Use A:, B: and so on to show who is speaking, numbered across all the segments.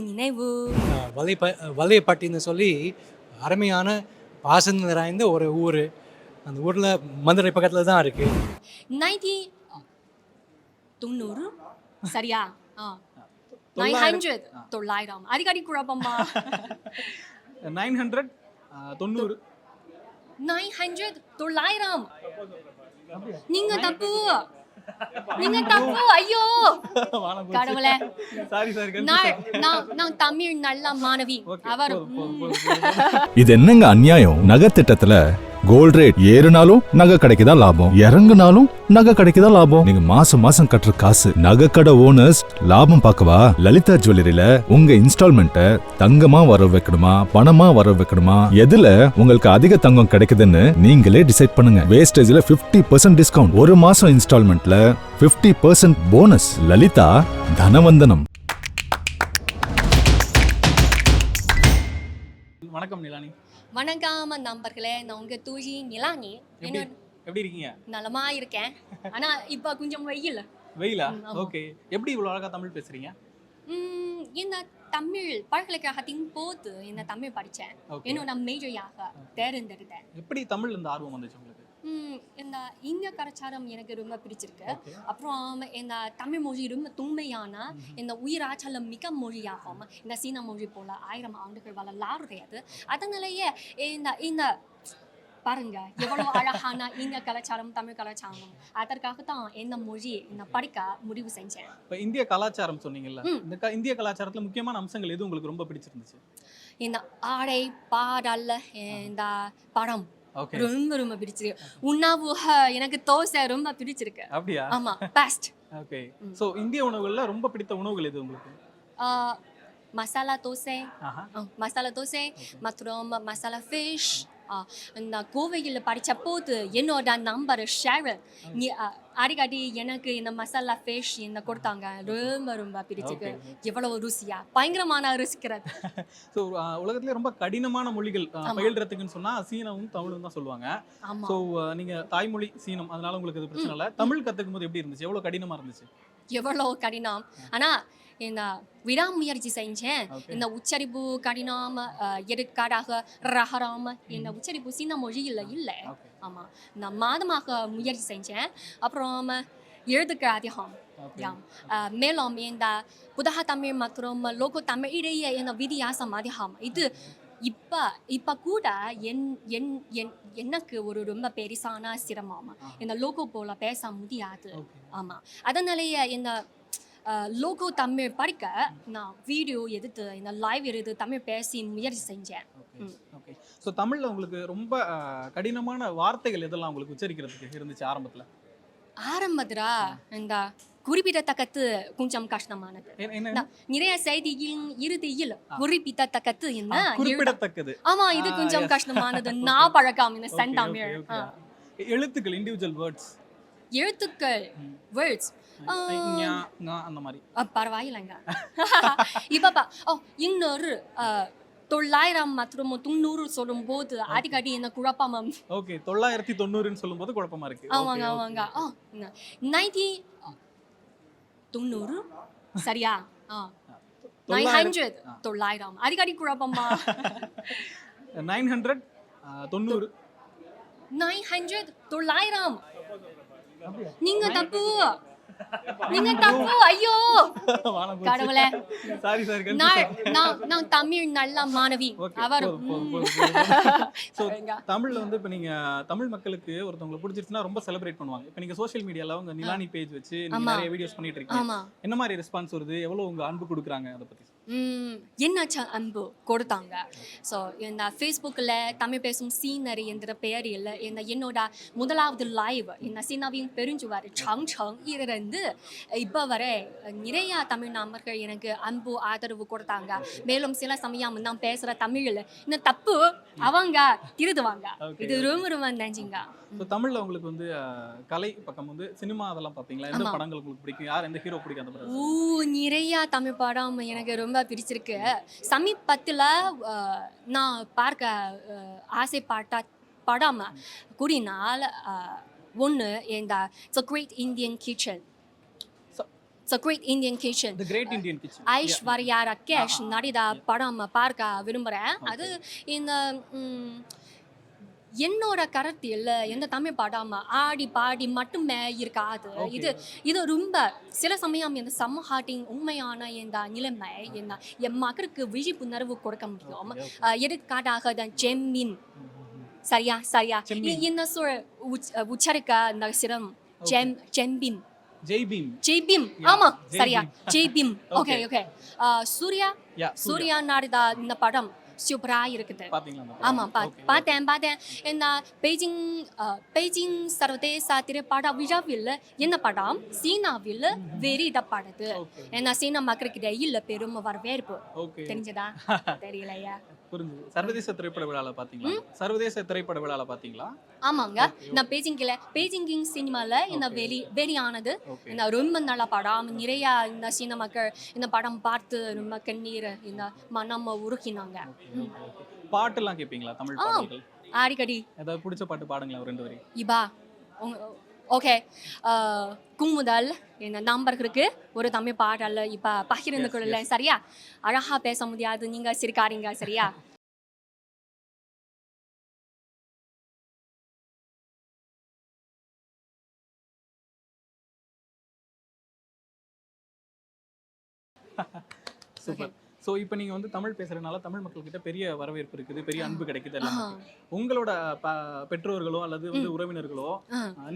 A: நினைவு
B: வலையப்பட்டின்னு சொல்லி அருமையான பாசம் நிறைந்த ஒரு ஊர். அந்த ஊரில் மதுரை பக்கத்தில் தான் இருக்குது.
A: 90 சரியா? 900 900 அடிக்கடி குழப்பமா?
C: 900 90
A: 900 900 நீங்க தப்பு ஐயோ கடவுளே.
C: Sorry sir.
A: நான் தமிழ் நல்ல மாணவி. அவர்
D: இது என்னங்க அநியாயம்? நகை திட்டத்துல கோல்ட் ரேட் ஏறுனாலும் நகை கிடைக்குதா லாபம், இறங்குனாலும் நகை கிடைக்குதா லாபம். நீங்க மாசம் மாசம் கட்டுற காசு நகை கடை ஓனர்ஸ் லாபம் பார்க்கவா? லலிதா ஜுவல்லரியில உங்க இன்ஸ்டால்மெண்ட்டை தங்கமா வர வைக்கணுமா, பணமா வர வைக்கணுமா, எதுல உங்களுக்கு அதிக தங்கம் கிடைக்குதுன்னு நீங்களே டிசைட் பண்ணுங்க. வேஸ்டேஜ்ல 50% டிஸ்கவுண்ட், ஒரு மாசம் இன்ஸ்டால்மெண்ட்ல 50% போனஸ். லலிதா தனவந்தனம்.
C: வணக்கம் நிலானி.
A: வணக்கம் நண்பர்களே, நான் உங்க தூஜி நிலானி.
C: எப்படி இருக்கீங்க?
A: நலமா இருக்கேன். ஆனா இப்ப கொஞ்சம்
C: வெயிலா? ஓகே. எப்படி இவ்வளவு அழகா தமிழ் பேசுறீங்க?
A: இந்த தமிழ் பல்கலைக்கழகத்தின் போது இந்த தமிழ் படித்தேன். என்னோட மேஜராக தேர்ந்தெடுத்தேன்.
C: எப்படி தமிழ் இந்த ஆர்வம் வந்துச்சு உங்களுக்கு?
A: இந்த இந்திய கலாச்சாரம் எனக்கு ரொம்ப பிடிச்சிருக்கு. அப்புறம் இந்த தமிழ் மொழி ரொம்ப தொன்மையான இந்த உயிராற்றல் மிக மொழியாகும். இந்த சீன மொழி போல 1000 ஆண்டுகள் வரலாறுடையது. அதனாலேயே இந்த பாருங்க எவ்வளவு அழகான இந்திய கலாச்சாரம், தமிழ் கலாச்சாரம். அதற்காக தான் இந்த மொழி படிக்க முடிவு செஞ்சேன்.
C: இப்போ இந்திய கலாச்சாரம் சொன்னீங்கல்ல, இந்த இந்திய கலாச்சாரத்துல முக்கியமான அம்சங்கள் எது உங்களுக்கு ரொம்ப பிடிச்சிருந்துச்சு?
A: இந்த ஆடை, பாடல், இந்த படம் ரொம்ப ரொம்ப பிடிச்சிருக்கு. உணவு எனக்கு தோசை ரொம்ப பிடிச்சிருக்கு.
C: அப்படியா?
A: ஆமா, பெஸ்ட்.
C: ஓகே. சோ இந்திய உணவுகள்ல ரொம்ப பிடித்த உணவுகள் எது உங்களுக்கு?
A: மசாலா தோசை, மற்றும் மசாலா ஃபிஷ். இந்த கோவையில் படித்த போது என்னோட நம்பர் ஷேரன் அடிக்கடி எனக்கு இந்த மசாலா ஃபிஷ் இந்த கொடுத்தாங்க. ரொம்ப ரொம்ப பிடிச்சிருக்கு. எவ்வளவு ருசியா, பயங்கரமான ருசிக்கிறது.
C: ஸோ உலகத்திலே ரொம்ப கடினமான மொழிகள் பயில்றதுக்குன்னு சொன்னா சீனமும் தமிழும் தான் சொல்லுவாங்க. ஸோ நீங்க தாய்மொழி சீனம், அதனால உங்களுக்கு இது பிரச்சனை இல்லை. தமிழ் கத்துக்கும் போது எப்படி இருந்துச்சு? எவ்வளவு கடினமா இருந்துச்சு?
A: எவ்வளோ கடினம். ஆனா இந்த விடாமுயற்சி செஞ்சேன். இந்த உச்சரிப்பு கடினம். எடுக்காடாக ரகரம் இந்த உச்சரிப்பு சீன மொழியில் இல்லை. ஆமா, நான் மாதமாக முயற்சி செஞ்சேன். அப்புறம் எழுதுக்கு அதிகம். மேலும் இந்த புதக தமிழ் மற்றும் லோகோ தமிழ் இடையே இந்த வித்தியாசம் அதிகம். இது இப்ப கூட எனக்கு ஒரு ரொம்ப பெருசான சிரமம். இந்த லோகோ போல பேச முடியாது. ஆமா, அதனாலேயே இந்த லோகோ தமிழ் படிக்க நான் வீடியோ எடுத்து இந்த லைவ் எடுத்து தமிழ் பேசி முயற்சி செஞ்சேன்.
C: ஓகே. ஸோ தமிழில் உங்களுக்கு ரொம்ப கடினமான வார்த்தைகள் எதெல்லாம் உங்களுக்கு உச்சரிக்கிறதுக்கு இருந்துச்சு ஆரம்பத்தில்?
A: இந்த குறிப்பிடத்தக்கது கொஞ்சம் கஷ்டமானது. நிறைய செய்தியின் இறுதியில் குறிப்பிடத்தக்கது என்ன
C: குறிப்பிடத்தக்கது.
A: ஆமா, இது கொஞ்சம் கஷ்டமானது. நான் பழக்கம் இந்த செந்தமிழ்.
C: எழுத்துக்கள், இண்டிவிஜுவல் வேர்ட்ஸ்,
A: எழுத்துக்கள், வேர்ட்ஸ்
C: அந்த மாதிரி
A: பரவாயில்லைங்க. இப்ப இன்னொரு 900 மற்றும் 90 சொல்லும் போது அடிக்கடி என்ன குழப்பம்.
C: ஓகே, 990 சொல்லும் போது குழப்பமா இருக்கு.
A: ஆமாங்க. 90 சரியா? 900 900 அடிக்கடி குழப்பமா?
C: 900 90
A: 900 900 நீங்க தப்பு ஐயோ கடவுளே.
C: Sorry sir.
A: நான் தமிழ் நல்ல மாணவி. அவர்
C: தமிழ்ல வந்து இப்ப நீங்க தமிழ் மக்களுக்கு ஒருத்தவங்களை பிடிச்சிருச்சுன்னா ரொம்ப செலிப்ரேட் பண்ணுவாங்க. இப்ப நீங்க சோஷியல் மீடியால உங்க நிலானி பேஜ் வச்சு நீங்க நிறைய வீடியோஸ் பண்ணிட்டு இருக்கீங்க. என்ன மாதிரி ரெஸ்பான்ஸ் வருது? எவ்வளவு உங்க அன்பு கொடுக்குறாங்க? அதை பத்தி
A: என்னாச்ச அன்பு கொடுத்தாங்க. ஸோ இந்த ஃபேஸ்புக்கில் தமிழ் பேசும் சீனரி என்ற பெயரில் என்னோட முதலாவது லைவ் இந்த சீனாவின் பெருஞ்சுவர் சாங்சங் இருந்து இப்போ வரை நிறைய தமிழ் நண்பர்கள் எனக்கு அன்பு ஆதரவு கொடுத்தாங்க. மேலும் சில சமயம் நான் பேசுகிற தமிழில் இந்த தப்பு அவங்க திருதுவாங்க. இது ரொம்ப ரொம்ப நன்றிங்க.
C: தமிழ்ல உங்களுக்கு வந்து கலை பக்கம் வந்து சினிமா அதெல்லாம் பாப்பீங்களா? எந்த படங்கள் உங்களுக்கு பிடிக்கும்? யார் எந்த ஹீரோ பிடிக்கும்? அந்த படம்
A: நிறைய தமிழ் படம் எனக்கு ரொம்ப பிடிச்சிருக்கு. சமீபத்தில் நான் பார்க்க ஆசைப்பட்ட படம் கூடினால் ஒன்று இந்த The Great Indian Kitchen. It's a great Indian kitchen.
C: The Great Indian Kitchen.
A: Aishwarya Rakesh நடித்த படம் பார்க்க விரும்புகிறேன். அது இந்த என்னோட கருத்தில் எந்த தமிழ் படம் ஆடி பாடி மட்டுமே இருக்காது. இது ரொம்ப சில சமயம் இந்த சமூகத்தின் உண்மையான இந்த நிலைமை என்ன என் மக்களுக்கு விழிப்புணர்வு கொடுக்க முடியும். எடுத்துக்காட்டாக ஜெம்மின் சரியா இந்த சொல் உச்சரிக்க இந்த சிரம் ஜெம்பின் ஜெய்பீம் ஆமா சரியா ஜெய்பீம். ஓகே சூர்யா நடித்த இந்த படம் சூப்பரா இருக்குது. ஆமா பார்த்தேன். இந்த பெய்ஜிங் சர்வதேச திரைப்பட விழாவில் இந்த படம் சீனாவில் வெளியிடப்பட்டது. ஏன்னா சீனா மக்களுக்கு இடையில் பெரும் வரவேற்பு. தெரிஞ்சதா? தெரியலையா?
C: புரிஞ்சுது. சர்வதேச திரைப்பட விழால பாத்தீங்களா? ஆமாங்க,
A: நான் பெய்ஜிங் சினிமால இந்த வெளியானது. இந்த ரொம்ப நல்ல படம். நிறைய இந்த சீன மக்கள் இந்த படம் பார்த்து ரொம்ப கண்ணீர் இந்த மனம் உருகினாங்க.
C: பாட்டுலாம் கேட்பீங்களா? தமிழ் பாடல்கள்
A: அடிக்கடி.
C: ஏதாவது பிடிச்ச பாட்டு பாடுங்களா ஒரு 2 வரி?
A: இபா ஓகே. குமுதல் இந்த நம்பருக்கு ஒரு தமிழ் பாடல் இப்போ பகிர்ந்து கொள்ளல. சரியா? அழகா பேச முடியாது, நீங்க சிரிக்காதீங்க. சரியா?
C: சூப்பர். ஸோ இப்போ நீங்கள் வந்து தமிழ் பேசுகிறதுனால தமிழ் மக்கள்கிட்ட பெரிய வரவேற்பு இருக்குது, பெரிய அன்பு கிடைக்குது எல்லாம். உங்களோட பெற்றோர்களோ அல்லது வந்து உறவினர்களோ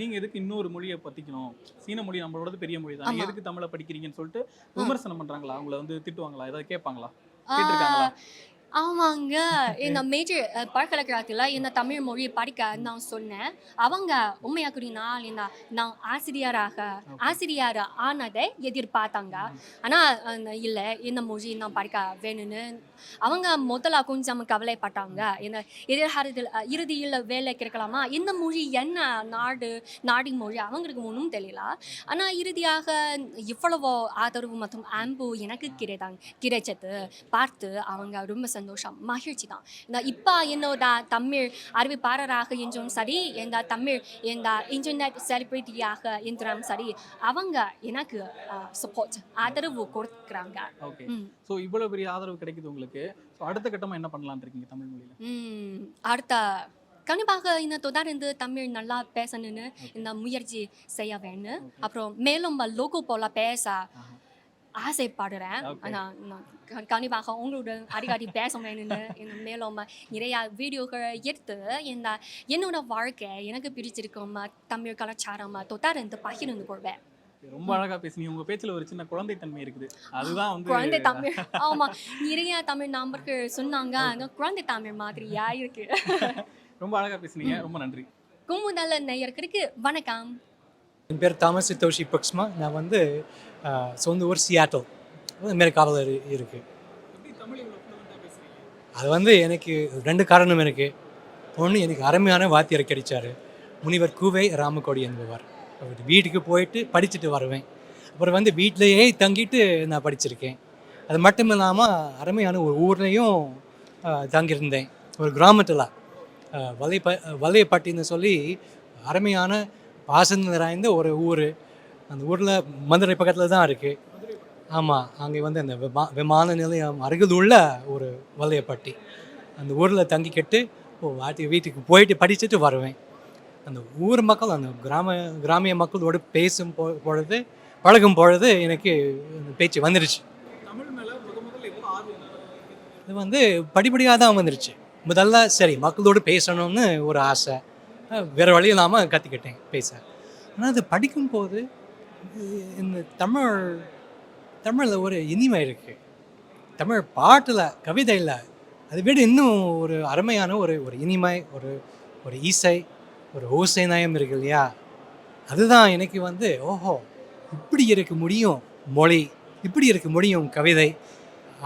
C: நீங்கள் எதுக்கு இன்னொரு மொழியை பற்றிக்கணும், சீன மொழி நம்மளோட பெரிய மொழி தான், எதுக்கு தமிழை படிக்கிறீங்கன்னு சொல்லிட்டு விமர்சனம் பண்ணுறாங்களா? அவங்கள வந்து திட்டுவாங்களா? ஏதாவது கேட்பாங்களா? கேட்டிருக்காங்களா?
A: ஆமாங்க, இந்த மேஜர் பல்கலைக்கழகத்தில் இந்த தமிழ் மொழி படிக்க நான் சொன்னேன். அவங்க உண்மையா கூறினால் இந்த நான் ஆசிரியர் ஆனதை எதிர்பார்த்தாங்க. ஆனால் இல்லை, இந்த மொழி நான் படிக்க வேணும்னு அவங்க முதல்ல கொஞ்சம் கவலைப்பட்டாங்க. இந்த எதிர்காலத்தில் இறுதியில் வேலை கிடைக்கலாமா, இந்த மொழி என்ன நாடி மொழி அவங்களுக்கு ஒன்றும் தெரியல. ஆனால் இறுதியாக இவ்வளவோ ஆதரவு மற்றும் அன்பு எனக்கு கிடைச்சது பார்த்து அவங்க ரொம்ப சந்தோஷம், மகிழ்ச்சி தான். இந்த இப்போ என்னோட தமிழ் அறிவிப்பாளராக என்றும் சரி, இந்த தமிழ் இந்த இன்டர்நெட் செலிபிரிட்டியாக என்றும் சரி, அவங்க எனக்கு சப்போர்ட் ஆதரவு கொடுக்குறாங்க.
C: ஓகே. ஸோ இவ்வளோ பெரிய ஆதரவு கிடைக்குது உங்களுக்கு. ஸோ அடுத்த கட்டமாக என்ன பண்ணலான்னு இருக்கீங்க தமிழ் மொழியில்?
A: அடுத்த கண்டிப்பாக இந்த தொடர்ந்து தமிழ் நல்லா பேசணும்னு இந்த முயற்சி செய்ய வேணும். அப்புறம் மேலும் லோகோ போல பேச ஆசைப்படுறேன். ஆனால் கண்டிப்பாக உங்களோட அடிக்கடி பேச வேணும்னு மேலும் நிறைய வீடியோக்கள் எடுத்து என்னோட வாழ்க்கை எனக்கு பிடிச்சிருக்கும் தமிழ் கலாச்சாரம் தொடர்ந்து பகிர்ந்து கொள்வேன்.
C: ரொம்ப அழகா பேசுனீங்க. உங்க பேச்சுல ஒரு சின்ன குழந்தை தன்மை இருக்குது. அதுதான் வந்து
A: குழந்தை தமிழ். ஆமா, நிறைய தமிழ் நம்பர்கள் சொன்னாங்க, குழந்தை தமிழ் மாதிரியா இருக்கு.
C: ரொம்ப அழகா பேசுனீங்க. ரொம்ப நன்றி.
A: குமுதல் நேயர்களுக்கு வணக்கம்.
B: என் பேர் தாமஸ் தோஷி பக்ஸ்மா. நான் வந்து சொந்த ஊர் சியாட்டல், அமெரிக்காவில் இருக்குது. அது வந்து எனக்கு 2 காரணம் இருக்குது. ஒன்று, எனக்கு அருமையான வாத்தியார் கிடைச்சார், முனிவர் கூவை ராமகோடி என்பவர். அவர் வீட்டுக்கு போயிட்டு படிச்சுட்டு வருவேன். அப்புறம் வந்து வீட்டிலையே தங்கிட்டு நான் படிச்சிருக்கேன். அது மட்டும் இல்லாமல் அருமையான ஒரு ஊர்லேயும் தங்கியிருந்தேன். ஒரு கிராமத்தில் வலையப்பட்டின்னு சொல்லி அருமையான பாசம் நிறைந்த ஒரு ஊர். அந்த ஊரில் மதுரை பக்கத்தில் தான் இருக்குது. ஆமாம், அங்கே வந்து அந்த விமான நிலையம் அருகில் உள்ள ஒரு வலையப்பட்டி. அந்த ஊரில் தங்கிக்கிட்டு வீட்டுக்கு போயிட்டு படிச்சுட்டு வருவேன். அந்த ஊர் மக்கள், அந்த கிராமிய மக்களோடு பேசும் பொழுது பழகும் பொழுது எனக்கு பேச்சு வந்துருச்சு. இது வந்து படிப்படியாக தான் வந்துருச்சு. முதல்ல சரி மக்களோடு பேசணும்னு ஒரு ஆசை, வேறு வழி இல்லாமல் கற்றுக்கிட்டேன் பேச. ஆனால் அது படிக்கும்போது இந்த தமிழில் ஒரு இனிமை இருக்குது. தமிழ் பாட்டில், கவிதையில் அதை விட இன்னும் ஒரு அருமையான ஒரு இனிமை, ஒரு இசை, ஒரு ஓசை நயம் இருக்கு இல்லையா? அதுதான் எனக்கு வந்து ஓஹோ, இப்படி இருக்க முடியும் மொழி, இப்படி இருக்க முடியும் கவிதை.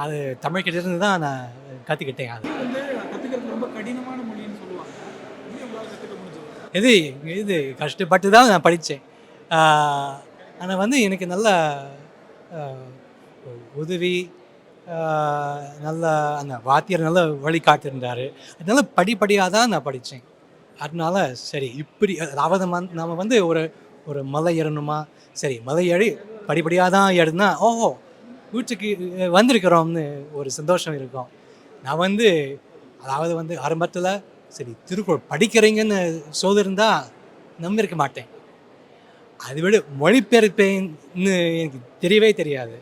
B: அது தமிழ்கிட்ட இருந்து தான் நான் கற்றுக்கிட்டேன். அது
C: ரொம்ப கடினமான மொழின்னு சொல்லுவாங்க.
B: இது கஷ்டப்பட்டு தான் நான் படித்தேன். ஆனால் வந்து எனக்கு நல்ல உதவி, நல்ல அந்த வாத்தியார் நல்ல வழிகாட்டிருந்தார். அதனால படிப்படியாக தான் நான் படித்தேன். அதனால சரி இப்படி அதாவது நம்ம வந்து ஒரு மலை ஏறணுமா, சரி மலை ஏறி படிப்படியாக தான் எழுதுனா ஓஹோ வீட்டுக்கு வந்திருக்கிறோம்னு ஒரு சந்தோஷம் இருக்கும். நான் வந்து அதாவது வந்து ஆரம்பத்தில் சரி திருக்குறள் படிக்கிறீங்கன்னு சொல்லியிருந்தா நம்பியிருக்க மாட்டேன். அதை விட மொழிபெயர்ப்பேன்னு எனக்கு தெரியவே தெரியாது.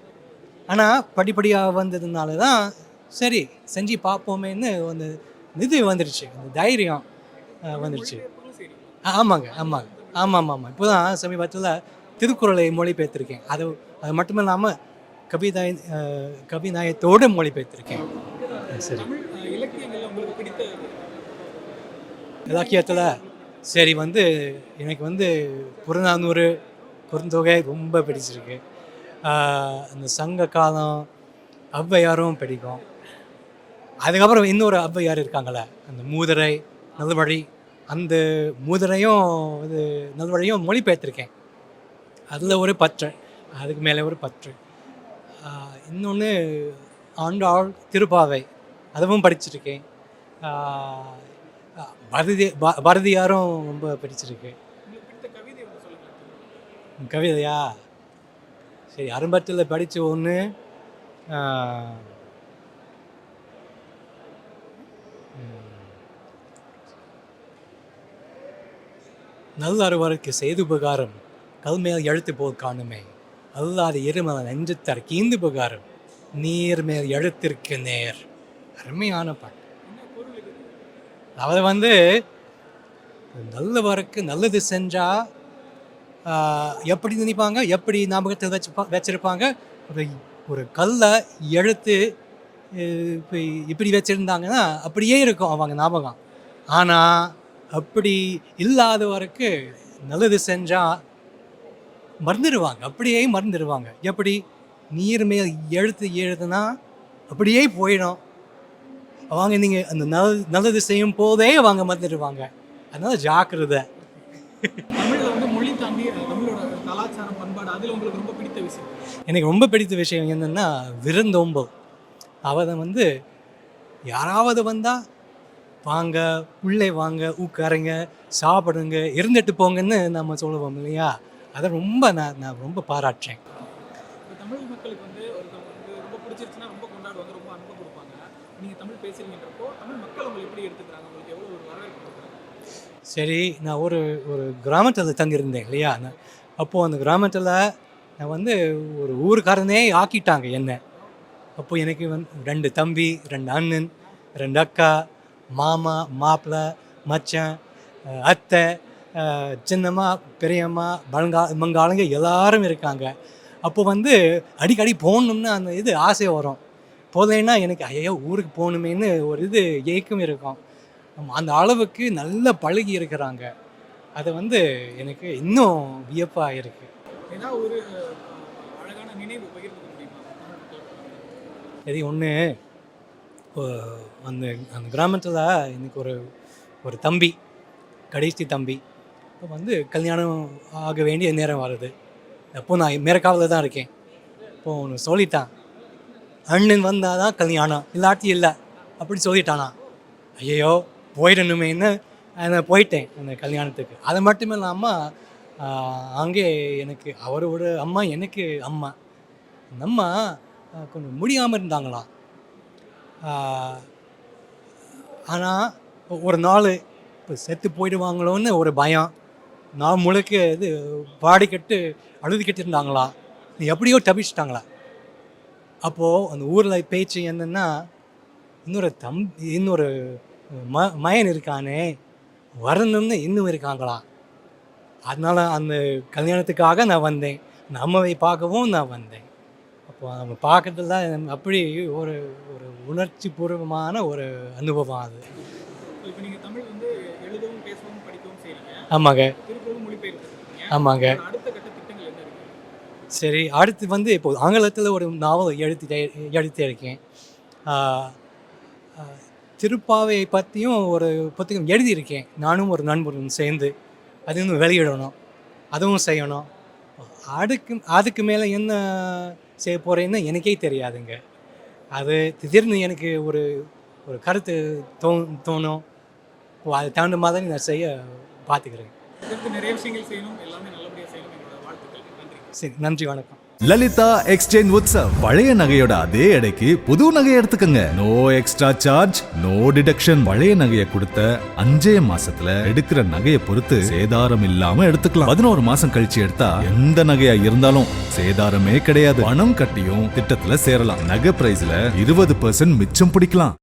B: ஆனால் படிப்படியாக வந்ததுனால தான் சரி செஞ்சு பார்ப்போமேன்னு வந்து இது வந்துடுச்சு, அந்த தைரியம் வந்துடுச்சு. ஆமாங்க ஆமாங்க ஆமாம் ஆமாம். இப்போ தான் சமீபத்தில் திருக்குறளை மொழிபெயர்த்திருக்கேன். அது அது மட்டும் இல்லாமல் கவிநாயகத்தோடு மொழிபெயர்த்திருக்கேன். சரி
C: இலக்கியங்கள்ல உங்களுக்கு பிடித்த
B: இலக்கியத்தில் சரி வந்து எனக்கு வந்து புறநானூறு குறுந்தொகை ரொம்ப பிடிச்சிருக்கு. அந்த சங்க காலம் ஔவையாரும் பிடிக்கும். அதுக்கப்புறம் இன்னொரு ஔவையார் இருக்காங்களே அந்த மூதுரை நல்வழி, அந்த மூதுரையும் இது நல்வழியும் மொழிபெயர்த்திருக்கேன். அதில் ஒரு பற்று, அதுக்கு மேலே ஒரு பற்று. இன்னொன்று ஆண்டாள் திருப்பாவை அதுவும் படிச்சிருக்கேன். பாரதியாரும் ரொம்ப பிடிச்சிருக்கு. கவிதையா சரி ஆரம்பத்தில் படித்த ஒன்று நல்லறுவருக்கு செய்து உபகாரம் கல்மேல் எழுத்து போல் காணுமே அல்லாத இருமல நெஞ்சத்தார் கீந்து உபகாரம் நீர் மேல் எழுத்திற்கு நேர். அருமையான பாட்டு. அதாவது வந்து நல்லவருக்கு நல்லது செஞ்சால் எப்படி நினைப்பாங்க, எப்படி ஞாபகத்தில் வச்சிருப்பாங்க. ஒரு கல்லை எழுத்து இப்போ இப்படி வச்சுருந்தாங்கன்னா அப்படியே இருக்கும் அவங்க ஞாபகம். ஆனால் அப்படி இல்லாதவருக்கு நல்லது செஞ்சால் மறந்துடுவாங்க, அப்படியே மறந்துடுவாங்க. எப்படி நீர் மேல் எழுத்து எழுதுனா அப்படியே போயிடும். அவங்க நீங்கள் அந்த நல்லது செய்யும் போதே அவங்க மறந்துடுவாங்க. அதனால ஜாக்கிரதை.
C: தமிழ்ல வந்து மொழி தாண்டி தமிழோட கலாச்சாரம் பண்பாடு அதில் உங்களுக்கு ரொம்ப பிடித்த விஷயம்?
B: எனக்கு ரொம்ப பிடித்த விஷயம் என்னென்னா விருந்தோம்பல். அவதை வந்து யாராவது வந்தால் வாங்க உள்ளே வாங்க உட்காருங்க சாப்பிடுங்க இருந்துட்டு போங்கன்னு நம்ம சொல்லுவோம் இல்லையா, அதை ரொம்ப நான் ரொம்ப பாராட்டுறேன்.
C: தமிழ் மக்களுக்கு வந்து ஒருத்தவங்க வந்து ரொம்ப பிடிச்சிருச்சுன்னா ரொம்ப கொண்டாடுவாங்க, ரொம்ப அன்பு கொடுப்பாங்க. நீங்கள் தமிழ் பேசுறீங்கன்றப்போ தமிழ் மக்கள் உங்களை எப்படி எடுத்துக்கிறாங்க, உங்களுக்கு எவ்வளோ ஒரு வரவேற்பு கொடுக்குறாங்க?
B: சரி நான் ஒரு கிராமத்தில் தங்கியிருந்தேன் இல்லையா, அப்போது அந்த கிராமத்தில் நான் வந்து ஒரு ஊருக்காரனே ஆக்கிட்டாங்க என்ன. அப்போது எனக்கு வந்து 2 தம்பி 2 அண்ணன் 2 அக்கா மாமா மாப்பிள்ளை மச்சான் அத்தை சின்னம்மா பெரியம்மா மங்காளுங்க எல்லாரும் இருக்காங்க. அப்போ வந்து அடிக்கடி போகணும்னு அந்த இது ஆசை வரும். போதேன்னா எனக்கு ஐயோ ஊருக்கு போகணுமேன்னு ஒரு இது ஏக்கம் இருக்கும். அந்த அளவுக்கு நல்லா பழகி இருக்கிறாங்க. அது வந்து எனக்கு இன்னும் வியப்பாக இருக்குது.
C: ஏதாவது ஒரு அழகான நினைவு பகிர்ந்து முடியுமா?
B: சரி ஒன்று அந்த அந்த கிராமத்தில் எனக்கு ஒரு தம்பி கடைசி தம்பி இப்போ வந்து கல்யாணம் ஆக வேண்டிய நேரம் வருது. அப்போது நான் மேற்காவில் தான் இருக்கேன். இப்போது ஒன்று சொல்லிட்டான், அண்ணன் வந்தால் தான் கல்யாணம் இல்லாட்டி இல்லை அப்படி சொல்லிட்டானா. ஐயோ போயிடணுமேன்னு நான் போயிட்டேன் அந்த கல்யாணத்துக்கு. அது மட்டும் இல்லாமல் அங்கே எனக்கு அவரோட அம்மா எனக்கு அம்மா அந்த அம்மா கொஞ்சம் முடியாமல் இருந்தாங்களாம். ஆனால் ஒரு நாள் இப்போ செத்து போயிடுவாங்களோன்னு ஒரு பயம். நான் முழுக்க இது பாடிக்கிட்டு அழுதுகிட்டு இருந்தாங்களா, எப்படியோ தப்பிச்சிட்டாங்களா. அப்போது அந்த ஊரில் பேச்சு என்னென்னா இன்னொரு மயன் இருக்கானே வரணும்னு இன்னும் இருக்காங்களா. அதனால் அந்த கல்யாணத்துக்காக நான் வந்தேன், அந்த அம்மாவை பார்க்கவும் நான் வந்தேன். அப்போ நம்ம பார்க்கறதுல அப்படி ஒரு உணர்ச்சி பூர்வமான ஒரு அனுபவம் அது.
C: இப்போ நீங்கள் தமிழ் வந்து எழுதவும் பேசவும் படிக்கவும் செய்கிறீங்க.
B: ஆமாங்க.
C: திருக்குறளும் மொழிபெயர்த்துருக்கீங்க.
B: ஆமாங்க.
C: அடுத்த கட்ட திட்டங்கள் என்ன இருக்குது?
B: சரி அடுத்து வந்து இப்போது ஆங்கிலத்தில் ஒரு நாவல் எழுதிட்டே இருக்கேன். திருப்பாவையை பற்றியும் ஒரு புத்தகம் எழுதியிருக்கேன் நானும் ஒரு நண்பரும் சேர்ந்து. அது இன்னும் வெளியிடணும், அதுவும் செய்யணும். அதுக்கு மேலே என்ன செய்ய போகிறேன்னு எனக்கே தெரியாதுங்க. அது திடீர்னு எனக்கு ஒரு கருத்து தோணும். அதை தகுந்த மாதிரி நான் செய்ய பார்த்துக்கிறேன்.
C: நிறைய விஷயங்கள் செய்யணும், எல்லாமே நல்லபடியாக செய்யணும். என்னோட வாழ்த்துக்கள். நன்றி.
B: சரி நன்றி வணக்கம்.
D: லலிதா எக்ஸ்சேஞ்ச் உற்சவ். பழைய நகையோட அதே எடைக்கு புது நகையை எடுத்துக்கங்க. No extra charge, no deduction. பழைய நகையை கொடுத்த 5 மாசத்துல எடுக்கிற நகையை பொறுத்து சேதாரம் இல்லாம எடுத்துக்கலாம். 11 மாசம் கழிச்சு எடுத்தா எந்த நகையா இருந்தாலும் சேதாரமே கிடையாது. பணம் கட்டியும் திட்டத்துல சேரலாம். நகை பிரைஸ்ல 20% மிச்சம் பிடிக்கலாம்.